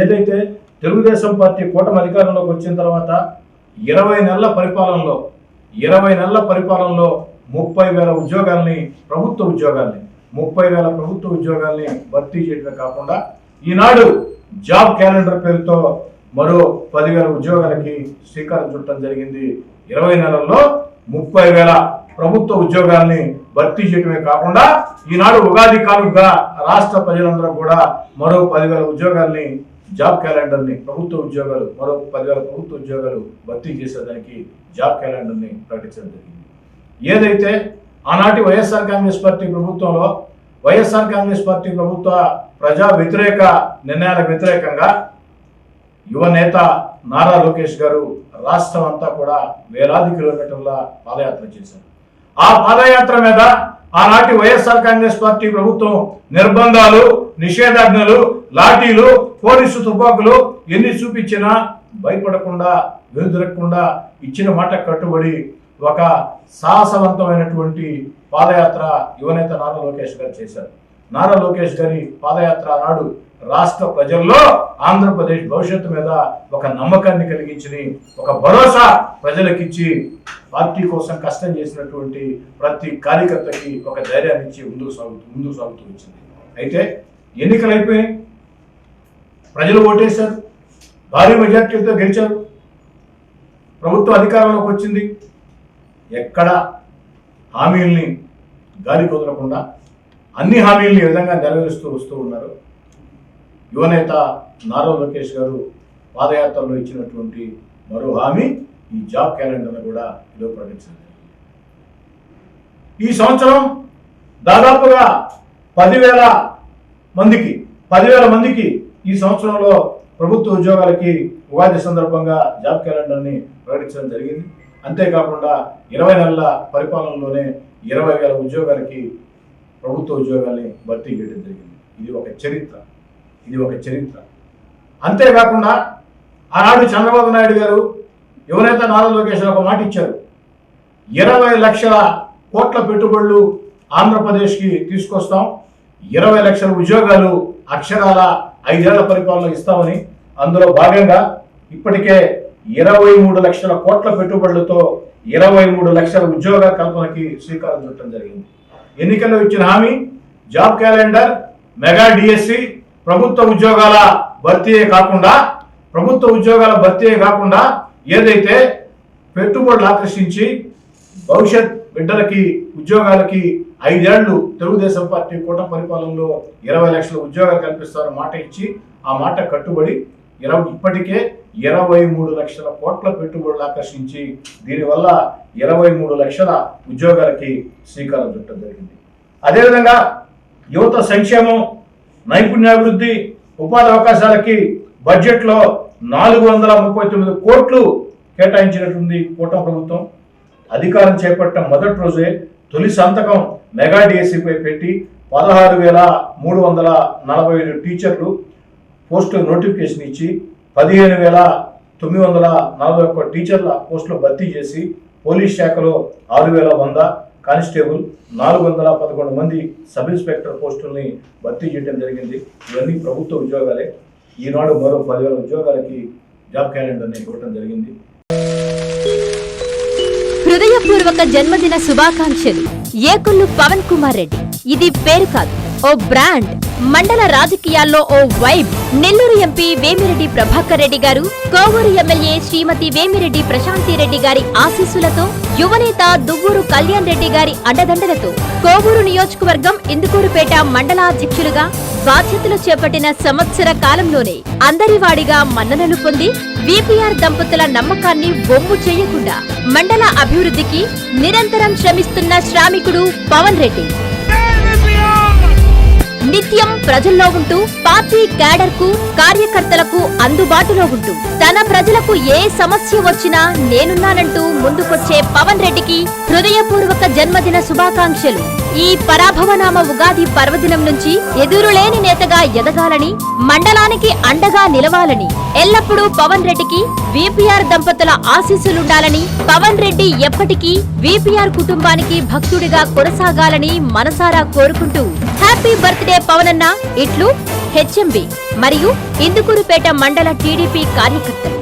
ఏదైతే తెలుగుదేశం పార్టీ కూటమి అధికారంలోకి వచ్చిన తర్వాత 20 నెలల పరిపాలనలో 30,000 ఉద్యోగాల్ని ప్రభుత్వ ఉద్యోగాల్ని భర్తీ చేయడమే కాకుండా ఈనాడు జాబ్ క్యాలెండర్ పేరుతో మరో 10,000 ఉద్యోగాలకి శ్రీకారం చుట్టడం జరిగింది. 20 నెలల్లో 30,000 ప్రభుత్వ ఉద్యోగాల్ని భర్తీ చేయడమే కాకుండా ఈనాడు ఉగాది కానుకగా రాష్ట్ర ప్రజలందరూ కూడా మరో 10,000 ఉద్యోగాల్ని జాబ్ క్యాలెండర్ని మరో 10,000 ప్రభుత్వ ఉద్యోగాలు భర్తీ చేసేదానికి జాబ్ క్యాలెండర్ని ప్రకటించడం జరిగింది. ఏదైతే ఆనాటి వైఎస్ఆర్ కాంగ్రెస్ పార్టీ ప్రభుత్వ ప్రజా వ్యతిరేక నిర్ణయాలకు వ్యతిరేకంగా యువ నేత నారా లోకేష్ గారు రాష్ట్రం అంతా కూడా వేలాది కిలోమీటర్ల పాదయాత్ర చేశారు. ఆ పాదయాత్ర మీద ఆనాటి వైఎస్ఆర్ కాంగ్రెస్ పార్టీ ప్రభుత్వం నిర్బంధాలు, నిషేధాజ్ఞలు, లాఠీలు, పోలీసు తుపాకులు ఎన్ని చూపించినా భయపడకుండా వెనుదిరగకుండా ఇచ్చిన మాట కట్టుబడి ఒక సాహసవంతమైనటువంటి పాదయాత్ర యువనేత నారా లోకేష్ గారు చేశారు. నారా లోకేష్ గారి పాదయాత్ర నాడు రాష్ట్ర ప్రజల్లో ఆంధ్రప్రదేశ్ భవిష్యత్తు మీద ఒక నమ్మకాన్ని కలిగించి ఒక భరోసా ప్రజలకిచ్చి పార్టీ కోసం కష్టం చేసినటువంటి ప్రతి కార్యకర్తకి ఒక ధైర్యాన్ని ఇచ్చి ముందుకు సాగుతూ వచ్చింది. అయితే ఎన్నికలు అయిపోయి ప్రజలు ఓటేశారు, భారీ మెజార్టీలతో గెలిచారు, ప్రభుత్వం అధికారంలోకి వచ్చింది. ఎక్కడ హామీల్ని గాలి కుదరకుండా అన్ని హామీల్ని ఈ విధంగా నెరవేరుస్తూ వస్తూ ఉన్నారు. యువనేత నారా లోకేష్ గారు పాదయాత్రలో ఇచ్చినటువంటి మరో హామీ ఈ జాబ్ క్యాలెండర్ను కూడా ఇదో ప్రకటించారు. ఈ సంవత్సరం దాదాపుగా 10,000 మందికి ఈ సంవత్సరంలో ప్రభుత్వ ఉద్యోగాలకి ఉగాది సందర్భంగా జాబ్ క్యాలెండర్ని ప్రకటించడం జరిగింది. అంతేకాకుండా 20 నెలల పరిపాలనలోనే 20,000 ఉద్యోగాలకి ప్రభుత్వ ఉద్యోగాల్ని భర్తీ చేయడం జరిగింది. ఇది ఒక చరిత్ర. అంతేకాకుండా ఆనాడు చంద్రబాబు నాయుడు గారు యువనేత నారా లోకేష్ ఒక మాట ఇచ్చారు. 20 లక్షల కోట్ల పెట్టుబడులు ఆంధ్రప్రదేశ్కి తీసుకొస్తాం, 20 లక్షల ఉద్యోగాలు అక్షరాల 5 ఏళ్ల పరిపాలన ఇస్తామని. అందులో భాగంగా ఇప్పటికే 23 లక్షల కోట్ల పెట్టుబడులతో 23 లక్షల ఉద్యోగాల కల్పనకి శ్రీకారం చుట్టడం జరిగింది. ఎన్నికల్లో ఇచ్చిన హామీ జాబ్ క్యాలెండర్, మెగా డిఎస్సి, ప్రభుత్వ ఉద్యోగాల భర్తీయే కాకుండా ఏదైతే పెట్టుబడులు ఆకర్షించి భవిష్యత్ బిడ్డలకి ఉద్యోగాలకి 5 ఏళ్లు తెలుగుదేశం పార్టీ కూటమి పరిపాలనలో 20 లక్షల ఉద్యోగాలు కల్పిస్తారని మాట ఇచ్చి ఆ మాట కట్టుబడి ఇప్పటికే 23 లక్షల కోట్ల పెట్టుబడులు ఆకర్షించి దీనివల్ల 23 లక్షల ఉద్యోగాలకి శ్రీకారం చుట్టడం జరిగింది. అదేవిధంగా యువత సంక్షేమం, నైపుణ్యాభివృద్ధి, ఉపాధి అవకాశాలకి బడ్జెట్లో 439 కోట్లు కేటాయించినటువంటి కూటమి ప్రభుత్వం. అధికారం చేపట్టిన మొదటి రోజే తొలి సంతకం మెగా డిఎస్సిపై పెట్టి 16,347 టీచర్లు పోస్టుల నోటిఫికేషన్ ఇచ్చి 15,941 టీచర్ల పోస్టులు భర్తీ చేసి పోలీస్ శాఖలో 6,100 కానిస్టేబుల్, 411 మంది సబ్ ఇన్స్పెక్టర్ పోస్టుల్ని భర్తీ చేయడం జరిగింది. ఇవన్నీ ప్రభుత్వ ఉద్యోగాలే. ఈనాడు మరో 10,000 ఉద్యోగాలకి జాబ్ క్యాలెండర్ని ఇవ్వడం జరిగింది. హృదయపూర్వక జన్మదిన శుభాకాంక్షలు ఏకుళ్ళు పవన్ కుమార్ రెడ్డి. ఇది పేరు కాదు, ఓ బ్రాండ్. మండల రాజకీయాల్లో ఓ వైబ్. నెల్లూరు ఎంపీ వేమిరెడ్డి ప్రభాకర్ రెడ్డి గారు, కోవూరు ఎమ్మెల్యే శ్రీమతి వేమిరెడ్డి ప్రశాంతి రెడ్డి గారి ఆశీస్సులతో, యువనేత దువ్వూరు కళ్యాణ్ రెడ్డి గారి అండదండలతో కోవూరు నియోజకవర్గం ఇందుకూరుపేట మండలాధ్యక్షులుగా బాధ్యతలు చేపట్టిన సంవత్సర కాలంలోనే అందరివాడిగా మన్ననలు పొంది విపిఆర్ దంపతుల నమ్మకాన్ని వమ్ము చేయకుండా మండల అభివృద్ధికి నిరంతరం శ్రమిస్తున్న శ్రామికుడు పవన్ రెడ్డి. నిత్యం ప్రజల్లో ఉంటూ పార్టీ క్యాడర్ కు, కార్యకర్తలకు అందుబాటులో ఉంటూ తన ప్రజలకు ఏ సమస్య వచ్చినా నేనున్నానంటూ ముందుకొచ్చే పవన్ రెడ్డికి హృదయపూర్వక జన్మదిన శుభాకాంక్షలు. ఈ పరాభవనామ ఉగాది పర్వదినం నుంచి ఎదురులేని నేతగా ఎదగాలని, మండలానికి అండగా నిలవాలని, ఎల్లప్పుడూ పవన్ రెడ్డికి వీపీఆర్ దంపతుల ఆశీస్సులుండాలని, పవన్ రెడ్డి ఎప్పటికీ వీపీఆర్ కుటుంబానికి భక్తుడిగా కొనసాగాలని మనసారా కోరుకుంటూ హ్యాపీ బర్త్డే పవనన్న. ఇట్లు హెచ్ఎంబి మరియు ఇందుకూరుపేట మండల టీడీపీ కార్యకర్తలు.